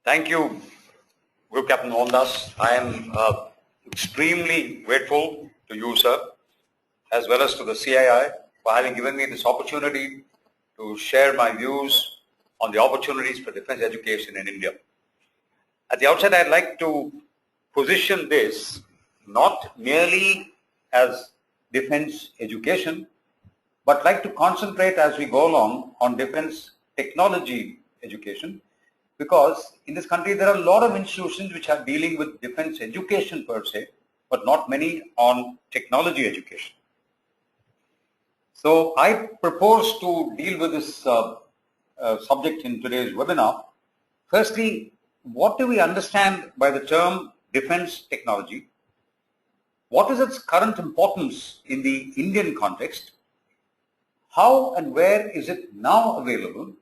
Thank you, Group Captain Mondas. I am extremely grateful to you, sir, as well as to the CII for having given me this opportunity to share my views on the opportunities for defense education in India. At the outset, I'd like to position this not merely as defense education, but like to concentrate as we go along on defense technology education, because in this country there are a lot of institutions which are dealing with defense education per se, but not many on technology education. So I propose to deal with this subject in today's webinar. Firstly, what do we understand by the term defense technology? What is its current importance in the Indian context? How and where is it now available?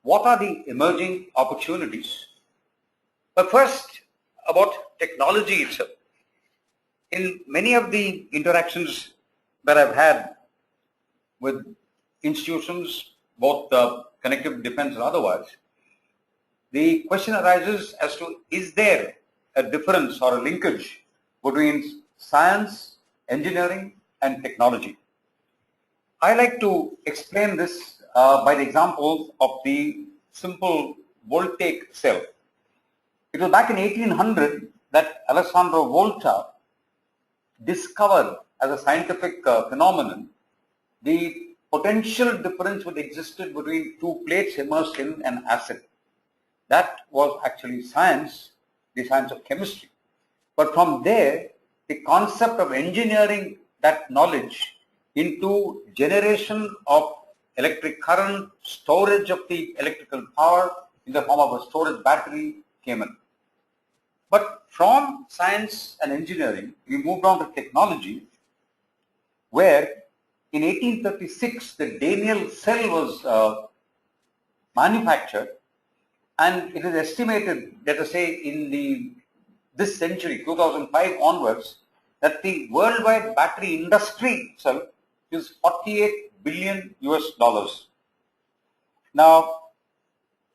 What are the emerging opportunities? But first, about technology itself. In many of the interactions that I've had with institutions, both connected defense and otherwise, the question arises as to, is there a difference or a linkage between science, engineering, and technology? I like to explain this by the example of the simple voltaic cell. It was back in 1800 that Alessandro Volta discovered as a scientific phenomenon the potential difference which existed between two plates immersed in an acid. That was actually science, the science of chemistry. But from there, the concept of engineering that knowledge into generation of electric current, storage of the electrical power in the form of a storage battery came in. But from science and engineering, we moved on to technology, where in 1836 the Daniel cell was manufactured, and it is estimated, let us say in this century, 2005 onwards, that the worldwide battery industry itself is $48 billion US. Now,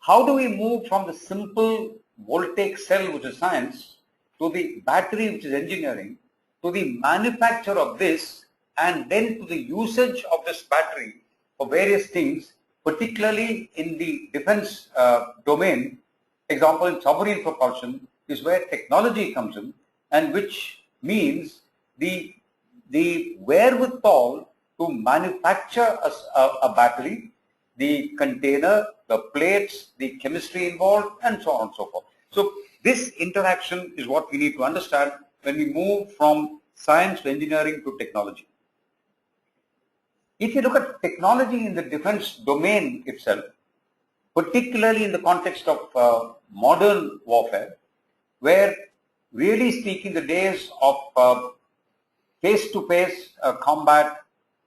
how do we move from the simple voltaic cell, which is science, to the battery, which is engineering, to the manufacture of this, and then to the usage of this battery for various things, particularly in the defense domain? Example, in submarine propulsion is where technology comes in, and which means the wherewithal to manufacture a battery, the container, the plates, the chemistry involved, and so on and so forth. So this interaction is what we need to understand when we move from science to engineering to technology. If you look at technology in the defense domain itself, particularly in the context of modern warfare, where really speaking the days of face-to-face combat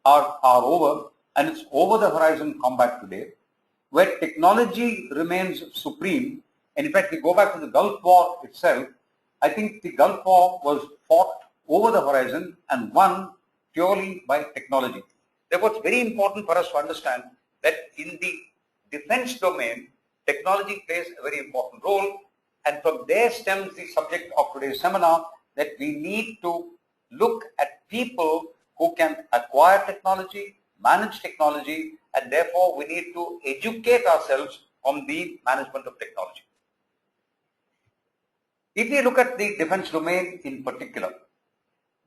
are over, and it's over the horizon combat today, where technology remains supreme. And in fact, we go back to the Gulf War itself. I think the Gulf War was fought over the horizon and won purely by technology. Therefore, it's very important for us to understand that in the defense domain, technology plays a very important role, and from there stems the subject of today's seminar, that we need to look at people who can acquire technology, manage technology, and therefore we need to educate ourselves on the management of technology. If we look at the defense domain in particular,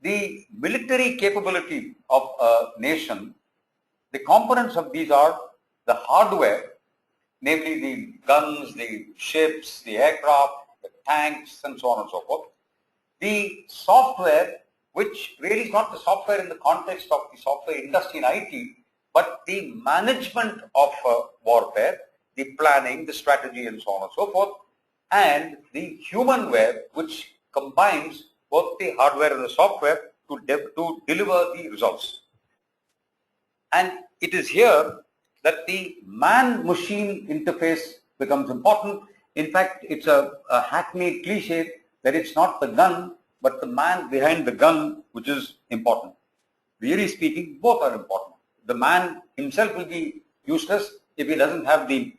the military capability of a nation, the components of these are the hardware, namely the guns, the ships, the aircraft, the tanks, and so on and so forth. The software, which really is not the software in the context of the software industry in IT, but the management of warfare, the planning, the strategy, and so on and so forth, and the humanware, which combines both the hardware and the software to deliver the results. And it is here that the man-machine interface becomes important. In fact, it's a hackneyed cliche that it's not the gun, but the man behind the gun which is important. Really speaking, both are important. The man himself will be useless if he doesn't have the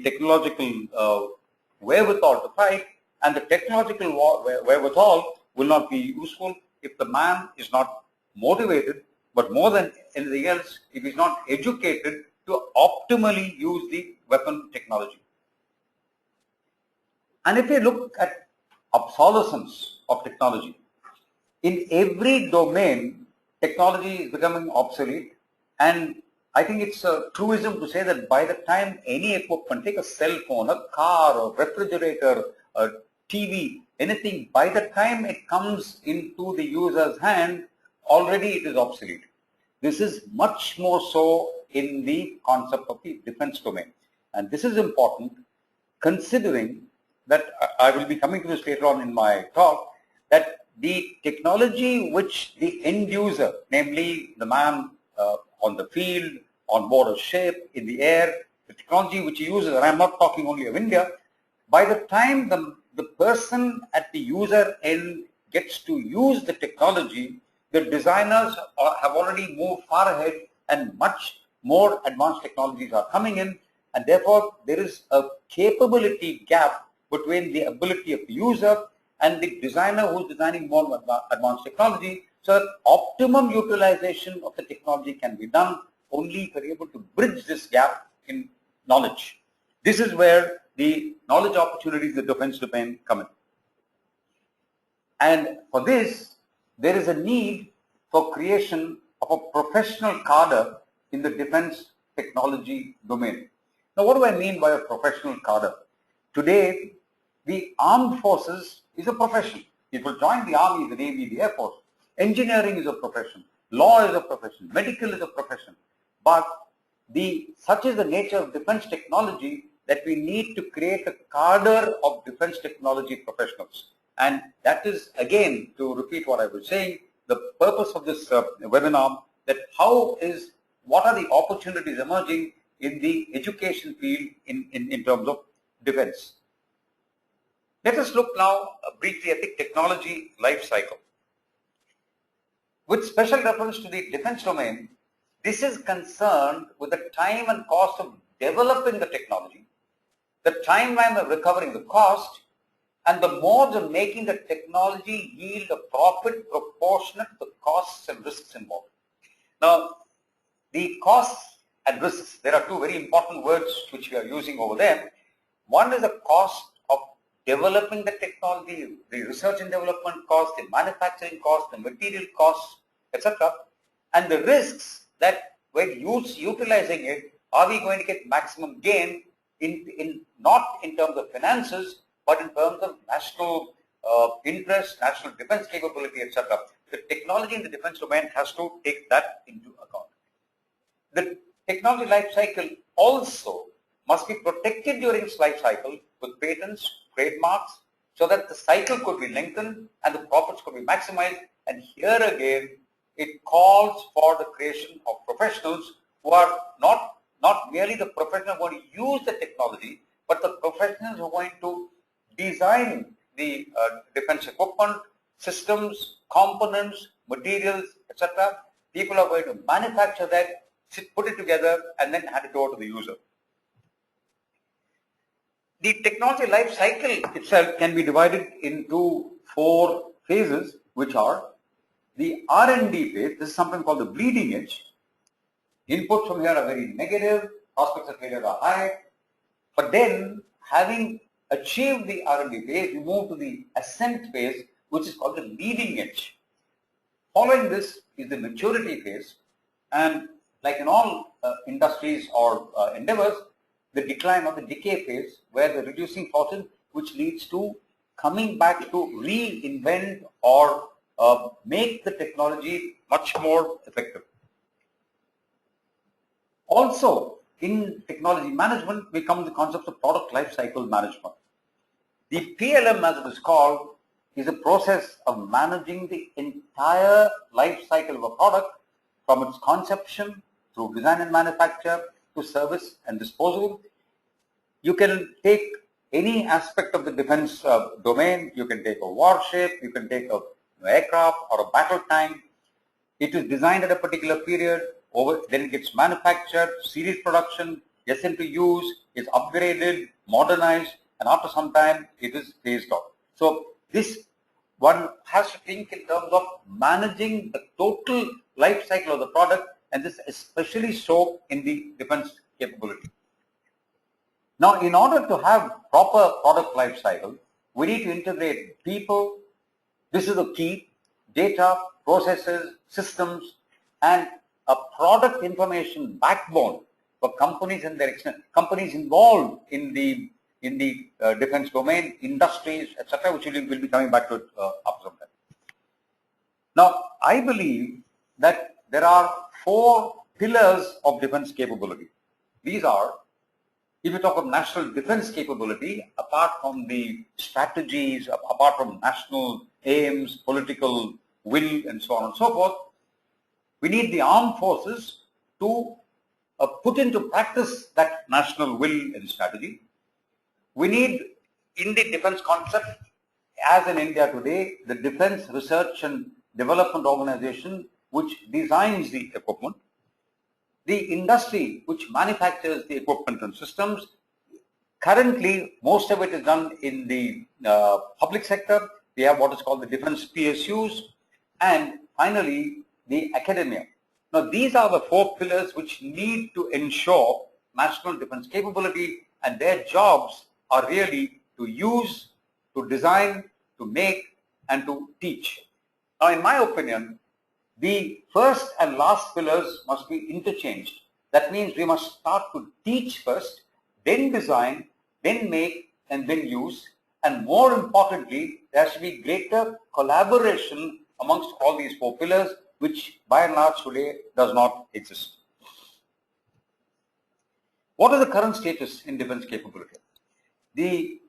technological wherewithal to fight, and the technological wherewithal will not be useful if the man is not motivated, but more than anything else, if he is not educated to optimally use the weapon technology. And if we look at obsolescence of technology, in every domain, technology is becoming obsolete, and I think it's a truism to say that by the time any equipment, take a cell phone, a car, a refrigerator, a TV, anything, by the time it comes into the user's hand, already it is obsolete. This is much more so in the concept of the defense domain. And this is important considering that I will be coming to this later on in my talk, that the technology which the end user, namely the man on the field, on board a ship, in the air, the technology which he uses, and I'm not talking only of India, by the time the person at the user end gets to use the technology, the designers have already moved far ahead and much more advanced technologies are coming in, and therefore there is a capability gap between the ability of the user and the designer who is designing more advanced technology, so that optimum utilization of the technology can be done only if you're able to bridge this gap in knowledge. This is where the knowledge opportunities in the defense domain come in. And for this, there is a need for creation of a professional cadre in the defense technology domain. Now, what do I mean by a professional cadre? Today, the armed forces is a profession. People join the army, the navy, the air force. Engineering is a profession. Law is a profession. Medical is a profession. But such is the nature of defense technology that we need to create a cadre of defense technology professionals. And that is, again, to repeat what I was saying, the purpose of this webinar, that what are the opportunities emerging in the education field in terms of defense. Let us look now briefly at the technology life cycle. With special reference to the defense domain, this is concerned with the time and cost of developing the technology, the timeline of recovering the cost, and the modes of making the technology yield a profit proportionate to the costs and risks involved. Now, the costs and risks, there are two very important words which we are using over there. One is the cost of developing the technology, the research and development cost, the manufacturing cost, the material costs, etc. And the risks that when utilizing it, are we going to get maximum gain not in terms of finances, but in terms of national interest, national defense capability, etc. The technology in the defense domain has to take that into account. The technology life cycle also must be protected during its life cycle with patents, trademarks, so that the cycle could be lengthened and the profits could be maximized. And here again, it calls for the creation of professionals who are not merely the professionals who are going to use the technology, but the professionals who are going to design the defense equipment, systems, components, materials, etc. People are going to manufacture that, put it together, and then hand it over to the user. The technology life cycle itself can be divided into 4 phases, which are the R&D phase. This is something called the bleeding edge. Inputs from here are very negative, prospects of failure are high. But then, having achieved the R&D phase, we move to the ascent phase, which is called the leading edge. Following this is the maturity phase, and like in all industries or endeavors, the decline or the decay phase, where the reducing fortune, which leads to coming back to reinvent or make the technology much more effective. Also, in technology management, we come to the concept of product life cycle management. The PLM, as it is called, is a process of managing the entire life cycle of a product, from its conception through design and manufacture to service and disposal. You can take any aspect of the defense domain. You can take a warship, you can take an aircraft or a battle tank. It is designed at a particular period, then it gets manufactured, series production, gets into use, is upgraded, modernized, and after some time it is phased out. So this one has to think in terms of managing the total life cycle of the product, and this especially so in the defense capability. Now, in order to have proper product life cycle, we need to integrate people, this is the key, data, processes, systems, and a product information backbone for companies and their companies involved in the defense domain, industries, etc., which will be coming back to it after some time. Now, I believe that there are 4 pillars of defense capability. These are, if you talk of national defense capability, apart from the strategies, apart from national aims, political will, and so on and so forth, we need the armed forces to put into practice that national will and strategy. We need, in the defense concept, as in India today, the Defense Research and Development Organization, which designs the equipment, the industry which manufactures the equipment and systems. Currently, most of it is done in the public sector. We have what is called the defense PSUs, and finally the academia. Now, these are the 4 pillars which need to ensure national defense capability, and their jobs are really to use, to design, to make, and to teach. Now, in my opinion, the first and last pillars must be interchanged. That means we must start to teach first, then design, then make, and then use. And more importantly, there should be greater collaboration amongst all these 4 pillars, which by and large today does not exist. What is the current status in defense capability? The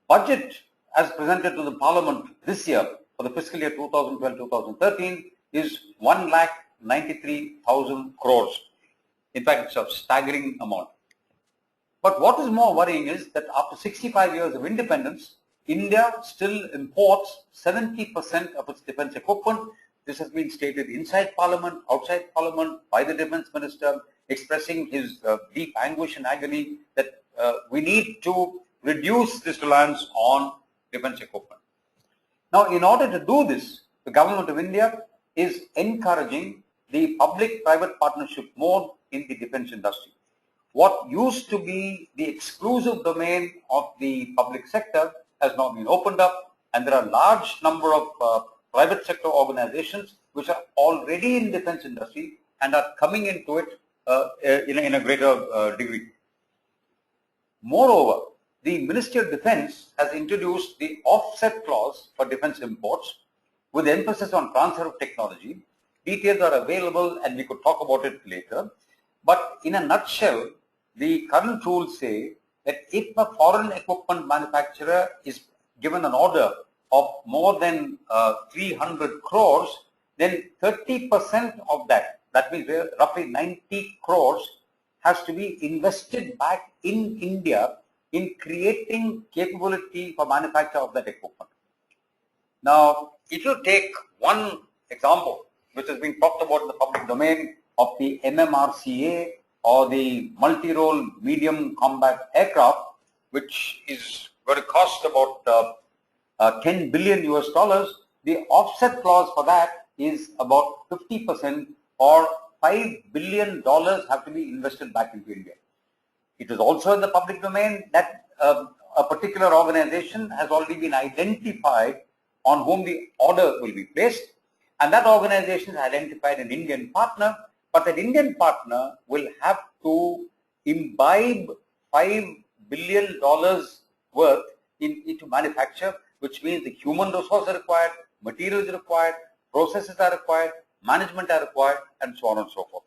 budget as presented to the Parliament this year for the fiscal year 2012-2013 is 1,93,000 crores. In fact, it's a staggering amount. But what is more worrying is that after 65 years of independence, India still imports 70% of its defense equipment. This has been stated inside Parliament, outside Parliament, by the Defense Minister, expressing his deep anguish and agony that we need to reduce this reliance on defense equipment. Now, in order to do this, the Government of India is encouraging the public-private partnership mode in the defense industry. What used to be the exclusive domain of the public sector has now been opened up, and there are a large number of private sector organizations which are already in defense industry and are coming into it in a greater degree. Moreover, the Ministry of Defense has introduced the offset clause for defense imports with emphasis on transfer of technology. Details are available and we could talk about it later. But in a nutshell, the current rules say that if a foreign equipment manufacturer is given an order of more than 300 crores, then 30% of that, that means roughly 90 crores, has to be invested back in India in creating capability for manufacture of that equipment. Now, if you take one example, which has been talked about in the public domain, of the MMRCA or the multi-role medium combat aircraft, which is going to cost about 10 billion US dollars, the offset clause for that is about 50%, or $5 billion have to be invested back into India. It is also in the public domain that a particular organization has already been identified on whom the order will be placed, and that organization has identified an Indian partner, but that Indian partner will have to imbibe $5 billion worth into manufacture, which means the human resources are required, materials are required, processes are required, management are required, and so on and so forth.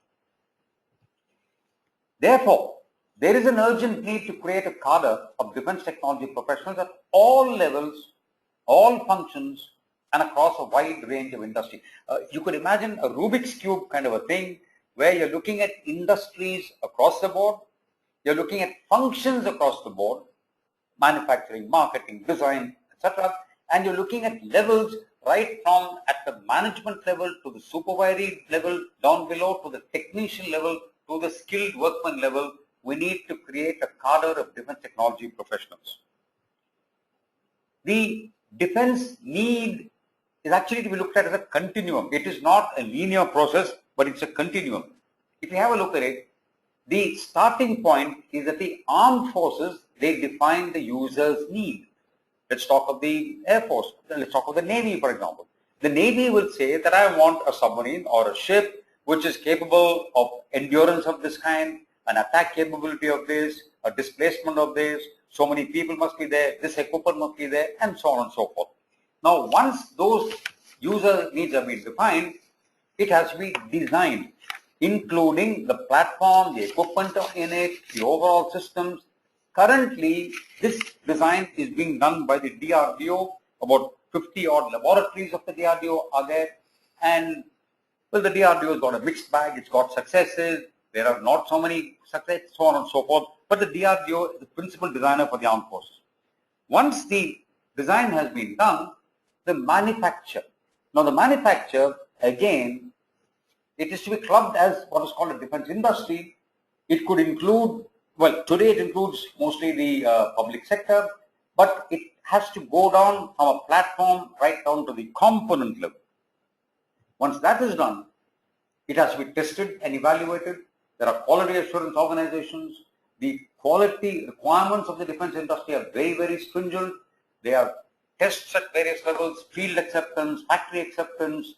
Therefore, there is an urgent need to create a cadre of defense technology professionals at all levels, all functions, and across a wide range of industry. You could imagine a Rubik's Cube kind of a thing, where you're looking at industries across the board, you're looking at functions across the board, manufacturing, marketing, design, etc., and you're looking at levels right from at the management level to the supervisory level, down below to the technician level, to the skilled workman level. We need to create a cadre of defense technology professionals. The defense need is actually to be looked at as a continuum. It is not a linear process, but it's a continuum. If you have a look at it, the starting point is that the armed forces, they define the user's need. Let's talk of the Air Force. Let's talk of the Navy, for example. The Navy will say that I want a submarine or a ship which is capable of endurance of this kind, an attack capability of this, a displacement of this, so many people must be there, this equipment must be there, and so on and so forth. Now, once those user needs have been defined, it has to be designed, including the platform, the equipment in it, the overall systems. Currently, this design is being done by the DRDO. About 50 odd laboratories of the DRDO are there. And well, the DRDO has got a mixed bag. It's got successes. There are not so many successes, so on and so forth. But the DRDO is the principal designer for the armed forces. Once the design has been done, the manufacture. Now, the manufacture, again, it is to be clubbed as what is called a defense industry. It could include, well, today it includes mostly the public sector, but it has to go down from a platform right down to the component level. Once that is done, it has to be tested and evaluated. There are quality assurance organizations. The quality requirements of the defense industry are very, very stringent. There are tests at various levels, field acceptance, factory acceptance,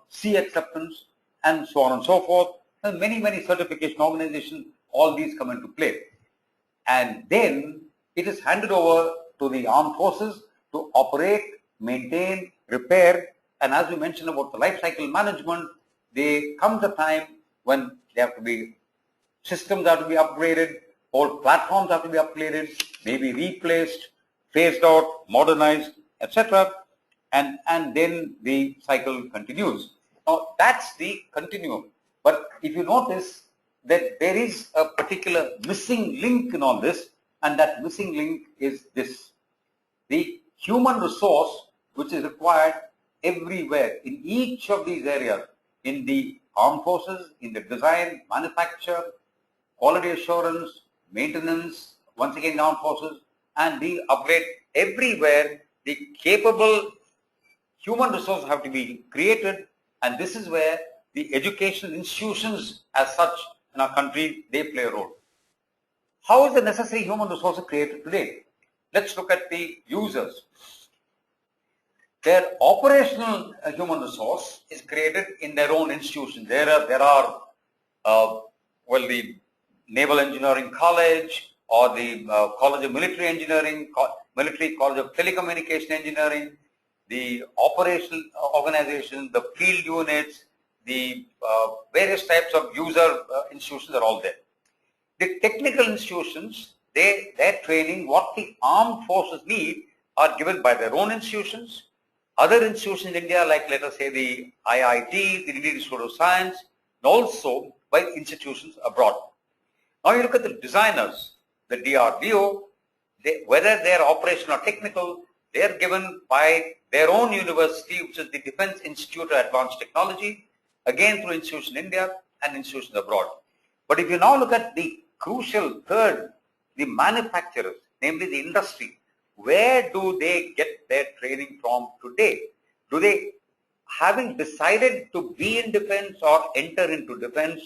C acceptance, and so on and so forth. And many, many certification organizations, all these come into play. And then it is handed over to the armed forces to operate, maintain, repair. And as we mentioned about the life cycle management, there comes a time when they have to be, systems have to be upgraded, whole platforms have to be upgraded, maybe replaced, phased out, modernized, etc. And then the cycle continues. Now, that's the continuum. But if you notice that there is a particular missing link in all this, and that missing link is this. The human resource which is required everywhere in each of these areas, in the armed forces, in the design, manufacture, quality assurance, maintenance, once again armed forces, and the upgrade, everywhere the capable human resources have to be created, and this is where the educational institutions as such in our country, they play a role. How is the necessary human resources created today? Let's look at the users. Their operational human resource is created in their own institutions. There are well, the Naval Engineering College, or the College of Military Engineering, Military College of Telecommunication Engineering, the operational organization, the field units, the various types of user institutions are all there. The technical institutions, their training, what the armed forces need, are given by their own institutions. Other institutions in India, like let us say the IIT, the Indian Institute of Science, and also by institutions abroad. Now you look at the designers, the DRDO, whether they are operational or technical, they are given by their own university, which is the Defense Institute of Advanced Technology, again through institutions in India and institutions abroad. But if you now look at the crucial third, the manufacturers, namely the industry, where do they get their training from today? Do they, having decided to be in defense or enter into defense,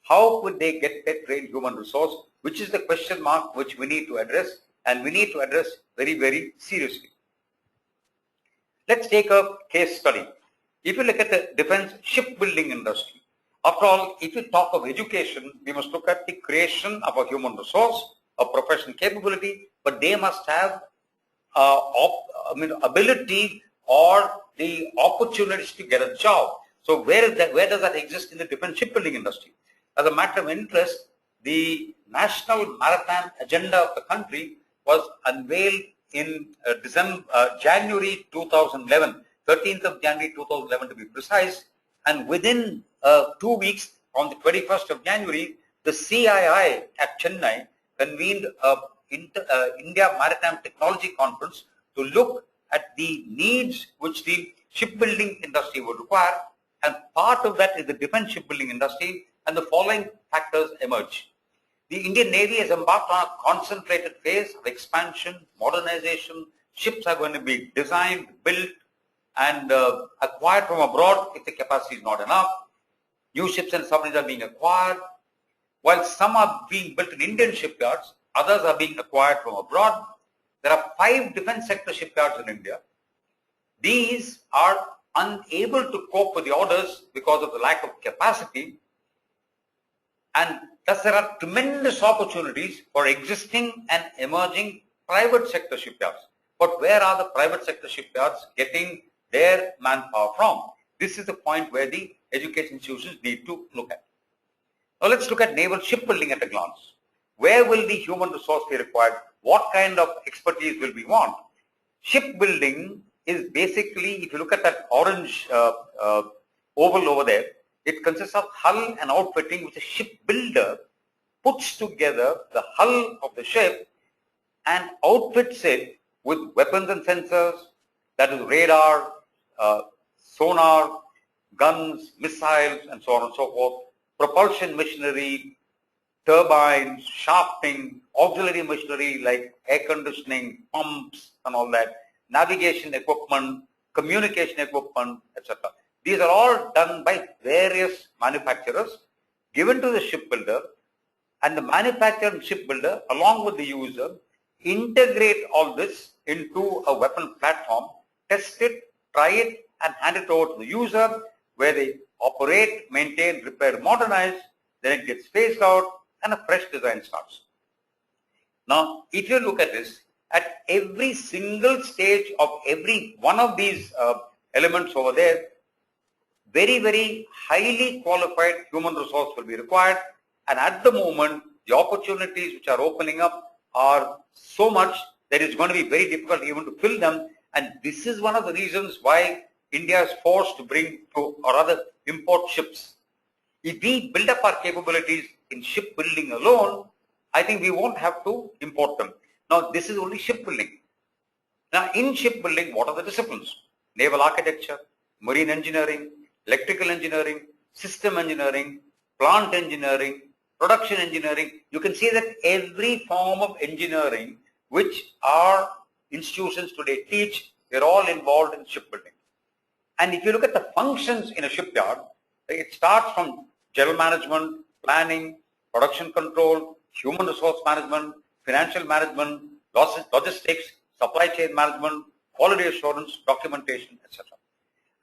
how could they get their trained human resource? Which is the question mark which we need to address, and we need to address very, very seriously. Let's take a case study. If you look at the defense shipbuilding industry, after all, if you talk of education, we must look at the creation of a human resource, a professional capability, but they must have ability or the opportunities to get a job. So where does that exist in the defense shipbuilding industry? As a matter of interest, the National Maritime Agenda of the country was unveiled in January 2011, 13th of January 2011 to be precise, and within 2 weeks, on the 21st of January, the CII at Chennai convened India Maritime Technology Conference to look at the needs which the shipbuilding industry would require, and part of that is the defense shipbuilding industry, and the following factors emerge. The Indian Navy has embarked on a concentrated phase of expansion, modernization, ships are going to be designed, built, and acquired from abroad if the capacity is not enough. New ships and submarines are being acquired. While some are being built in Indian shipyards, others are being acquired from abroad. There are 5 defense sector shipyards in India. These are unable to cope with the orders because of the lack of capacity, and thus there are tremendous opportunities for existing and emerging private sector shipyards. But where are the private sector shipyards getting their manpower from? This is the point where the education institutions need to look at. Now let's look at naval shipbuilding at a glance. Where will the human resource be required? What kind of expertise will we want? Shipbuilding is basically, if you look at that orange oval over there, it consists of hull and outfitting, which a shipbuilder puts together the hull of the ship and outfits it with weapons and sensors, that is radar, sonar, guns, missiles, and so on and so forth, propulsion machinery, turbines, shafting, auxiliary machinery like air conditioning, pumps and all that, navigation equipment, communication equipment, etc. These are all done by various manufacturers given to the shipbuilder, and the manufacturer and shipbuilder along with the user integrate all this into a weapon platform, test it, try it and hand it over to the user, where they operate, maintain, repair, modernize, then it gets phased out and a fresh design starts. Now, if you look at this, at every single stage of every one of these elements over there, very, very highly qualified human resource will be required, and at the moment, the opportunities which are opening up are so much that it's going to be very difficult even to fill them, and this is one of the reasons why India is forced to bring to, or rather import ships. If we build up our capabilities in shipbuilding alone, I think we won't have to import them. Now, this is only shipbuilding. Now, in shipbuilding, what are the disciplines? Naval architecture, marine engineering, electrical engineering, system engineering, plant engineering, production engineering. You can see that every form of engineering which our institutions today teach, they're all involved in shipbuilding. And if you look at the functions in a shipyard, it starts from general management, planning, production control, human resource management, financial management, logistics, supply chain management, quality assurance, documentation, etc.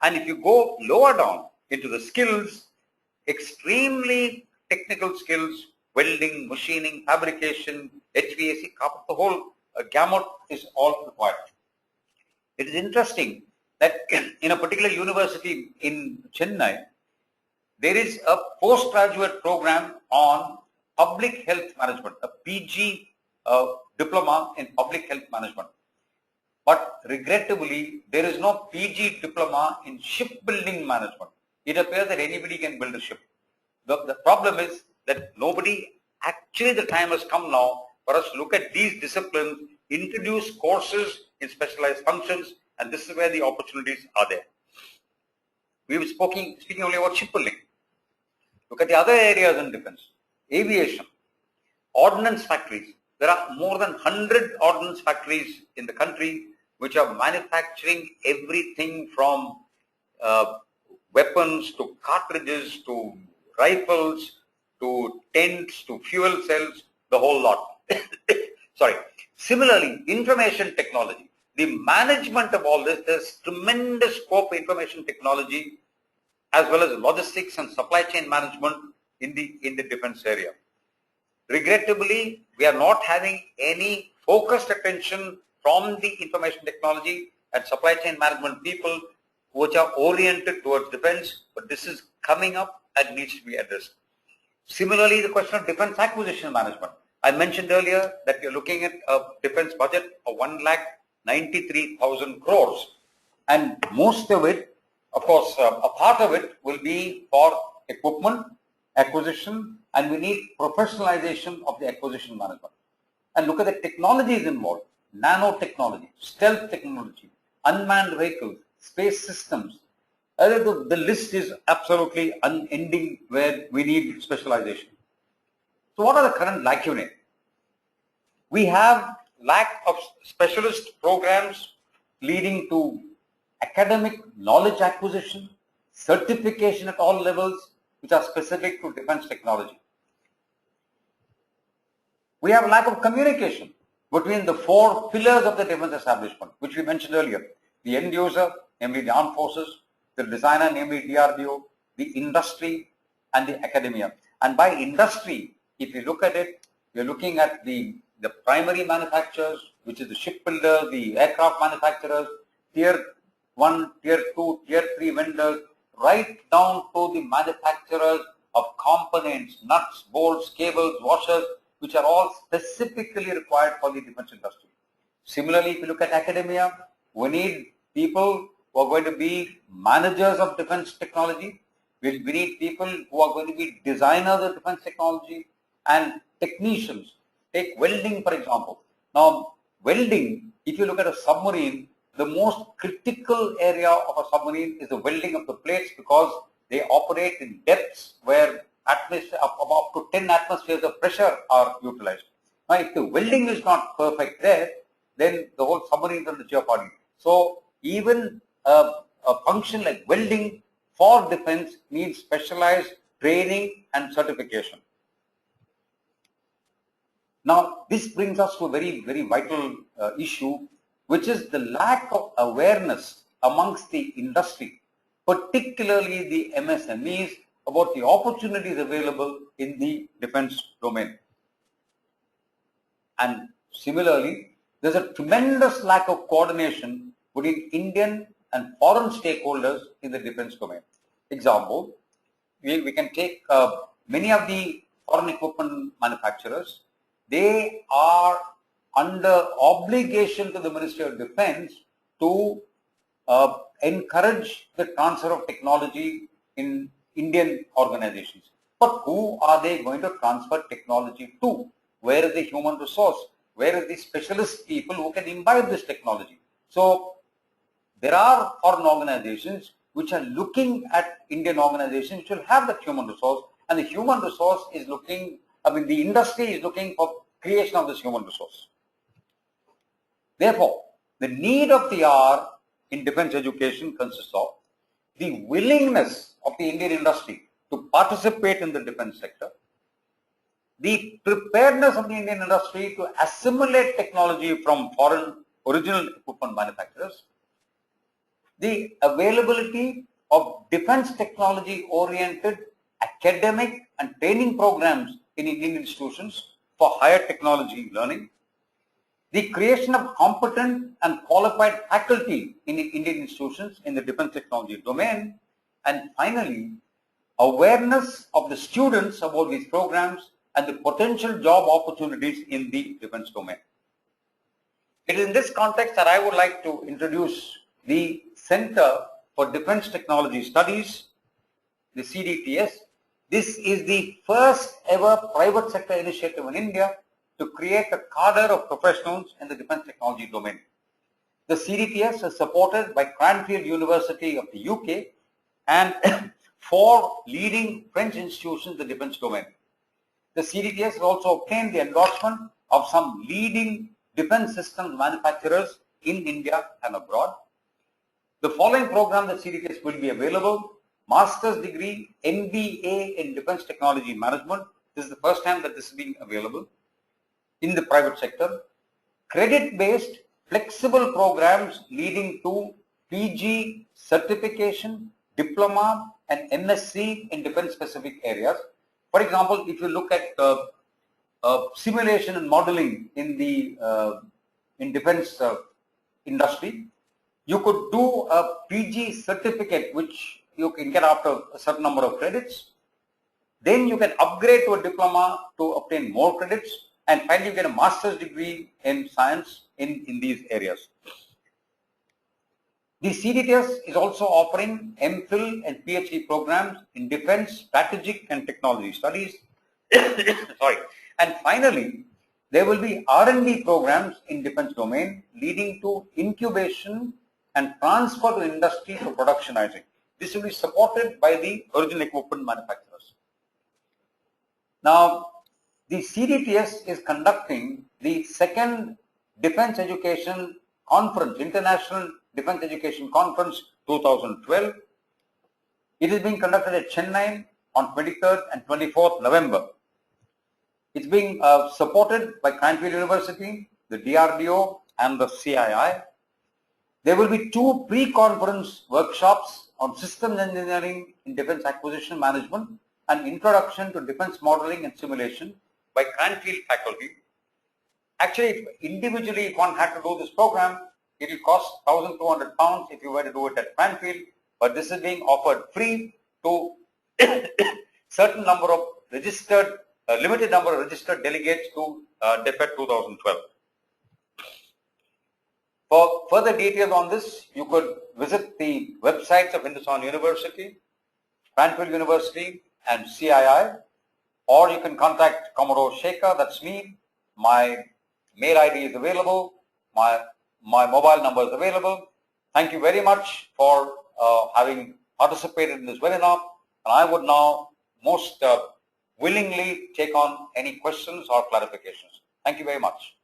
And if you go lower down into the skills, extremely technical skills, welding, machining, fabrication, HVAC, the whole gamut is all required. It is interesting that in a particular university in Chennai, there is a postgraduate program on public health management, a PG diploma in public health management. But regrettably, there is no PG diploma in shipbuilding management. It appears that anybody can build a ship. The problem is that actually the time has come now for us to look at these disciplines, introduce courses in specialized functions, and this is where the opportunities are there. We were speaking only about shipbuilding. Look at the other areas in defense. Aviation, ordnance factories. There are more than 100 ordnance factories in the country which are manufacturing everything from weapons to cartridges to rifles to tents to fuel cells, the whole lot. Sorry. Similarly, information technology. The management of all this, there's tremendous scope for information technology as well as logistics and supply chain management in the defense area. Regrettably, we are not having any focused attention from the information technology and supply chain management people which are oriented towards defense, but this is coming up and needs to be addressed. Similarly, the question of defense acquisition management. I mentioned earlier that we are looking at a defense budget of 1,93,000 crores, and most of it, of course, a part of it will be for equipment acquisition, and we need professionalization of the acquisition management. And look at the technologies involved: nanotechnology, stealth technology, unmanned vehicles, space systems. The list is absolutely unending where we need specialization. So what are the current lacunae? We have lack of specialist programs leading to academic knowledge acquisition, certification at all levels, which are specific to defense technology. We have a lack of communication between the four pillars of the defense establishment, which we mentioned earlier. The end user, namely the armed forces, the designer, namely DRDO, the industry, and the academia. And by industry, if you look at it, you're looking at the primary manufacturers, which is the shipbuilders, the aircraft manufacturers, tier 1, tier 2, tier 3 vendors, right down to the manufacturers of components, nuts, bolts, cables, washers, which are all specifically required for the defense industry. Similarly, if you look at academia, we need people who are going to be managers of defense technology. We need people who are going to be designers of defense technology and technicians. Take welding, for example. Now, welding, if you look at a submarine, the most critical area of a submarine is the welding of the plates, because they operate in depths where up to 10 atmospheres of pressure are utilized. Now, if the welding is not perfect there, then the whole submarine is under jeopardy. So, even a function like welding for defense needs specialized training and certification. Now, this brings us to a very, very vital issue, which is the lack of awareness amongst the industry, particularly the MSMEs, about the opportunities available in the defense domain. And similarly, there's a tremendous lack of coordination between Indian and foreign stakeholders in the defense domain. Example, we can take many of the foreign equipment manufacturers. They are under obligation to the Ministry of Defense to encourage the transfer of technology in Indian organizations. But who are they going to transfer technology to? Where is the human resource? Where is the specialist people who can imbibe this technology? So there are foreign organizations which are looking at Indian organizations which will have that human resource, and the human resource is looking, the industry is looking for creation of this human resource. Therefore, the need of the hour in defense education consists of the willingness of the Indian industry to participate in the defense sector, the preparedness of the Indian industry to assimilate technology from foreign original equipment manufacturers, the availability of defense technology oriented academic and training programs in Indian institutions for higher technology learning, the creation of competent and qualified faculty in Indian institutions in the defense technology domain, and finally, awareness of the students about these programs and the potential job opportunities in the defense domain. It is in this context that I would like to introduce the Center for Defense Technology Studies, the CDTS. This is the first ever private sector initiative in India to create a cadre of professionals in the defense technology domain. The CDTS is supported by Cranfield University of the UK and 4 leading French institutions in the defense domain. The CDTS has also obtained the endorsement of some leading defense systems manufacturers in India and abroad. The following program that CDTS will be available: Master's degree, MBA in Defense Technology Management. This is the first time that this is being available in the private sector. Credit-based flexible programs leading to PG certification, diploma and MSc in defense specific areas. For example, if you look at simulation and modeling in the defense industry, you could do a PG certificate which you can get after a certain number of credits. Then you can upgrade to a diploma to obtain more credits, and finally you get a master's degree in science in these areas. The CDTS is also offering MPhil and PhD programs in defense, strategic and technology studies. Sorry. And finally, there will be R&D programs in defense domain leading to incubation and transfer to industry for productionizing. This will be supported by the original equipment manufacturers. Now, the CDTS is conducting the second Defense Education Conference, International Defense Education Conference 2012. It is being conducted at Chennai on 23rd and 24th November. It's being supported by Cranfield University, the DRDO, and the CII. There will be 2 pre-conference workshops on systems engineering in defense acquisition management and introduction to defense modeling and simulation by Cranfield faculty. Actually, if individually if one had to do this program, it will cost £1,200 if you were to do it at Cranfield, but this is being offered free to certain number of registered, limited number of registered delegates to DEFET 2012. For further details on this, you could visit the websites of Hindustan University, Cranfield University, and CII, or you can contact Commodore Shekhar, that's me. My mail ID is available, my mobile number is available. Thank you very much for having participated in this webinar, and I would now most willingly take on any questions or clarifications. Thank you very much.